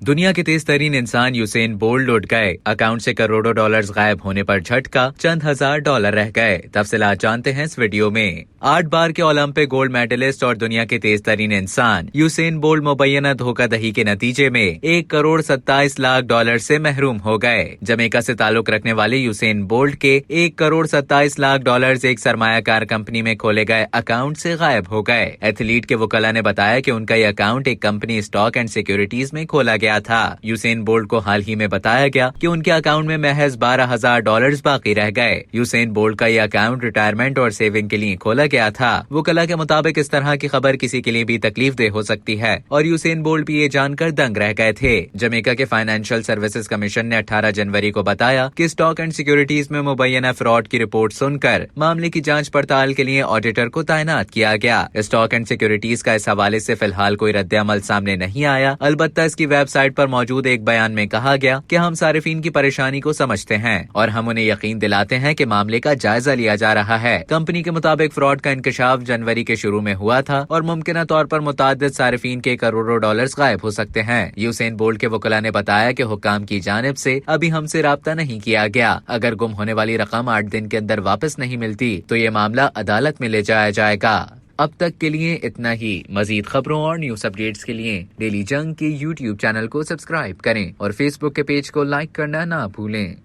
दुनिया के तेज तरीन इंसान यूसेन बोल्ट उठ गए। अकाउंट से करोड़ों डॉलर्स गायब होने पर झटका, चंद हजार डॉलर रह गए। तफसीलात जानते हैं इस वीडियो में। 8 बार के ओलंपिक गोल्ड मेडलिस्ट और दुनिया के तेज तरीन इंसान यूसेन बोल्ट मुबैना धोखाधड़ी के नतीजे में 1 करोड़ 27 लाख डॉलर से महरूम हो गए। जमैका से ताल्लुक रखने वाले यूसेन बोल्ट के 1 करोड़ 27 लाख डॉलर एक सरमायाकार कंपनी में खोले गए अकाउंट से गायब हो गए। एथलीट के वकला ने बताया कि उनका यह अकाउंट एक कंपनी स्टॉक एंड सिक्योरिटीज में खोला गया था। यूसेन बोल्ट को हाल ही में बताया गया कि उनके अकाउंट में महज 12,000 डॉलर बाकी रह गए। यूसेन बोल्ट का यह अकाउंट रिटायरमेंट और सेविंग के लिए खोला गया था। वकला के मुताबिक इस तरह की खबर किसी के लिए भी तकलीफ दे हो सकती है और यूसेन बोल्ट भी ये जानकर दंग रह गए थे। जमैका के फाइनेंशियल सर्विसेज कमीशन ने 18 जनवरी को बताया कि स्टॉक एंड सिक्योरिटीज में मुबैना फ्रॉड की रिपोर्ट सुनकर मामले की जांच पड़ताल के लिए ऑडिटर को तैनात किया गया। स्टॉक एंड सिक्योरिटीज का इस हवाले से फिलहाल कोई रद्द-ए-अमल सामने नहीं आया। अलबत्ता इसकी वेबसाइट पर मौजूद एक बयान में कहा गया कि हम सारिफीन की परेशानी को समझते हैं और हम उन्हें यकीन दिलाते हैं कि मामले का जायजा लिया जा रहा है। कंपनी के मुताबिक फ्रॉड का इंकशाफ जनवरी के शुरू में हुआ था और मुमकिन तौर पर मुतादिद सारिफीन के करोड़ों डॉलर्स गायब हो सकते हैं। यूसेन बोल्ट के वकला ने बताया कि हुक्काम की जानिब से अभी हमसे राब्ता नहीं किया गया। अगर गुम होने वाली रकम 8 दिन के अंदर वापस नहीं मिलती तो ये मामला अदालत में ले जाया जाएगा। अब तक के लिए इतना ही। मजीद खबरों और न्यूज अपडेट्स के लिए डेली जंग के YouTube चैनल को सब्सक्राइब करें और Facebook के पेज को लाइक करना ना भूलें।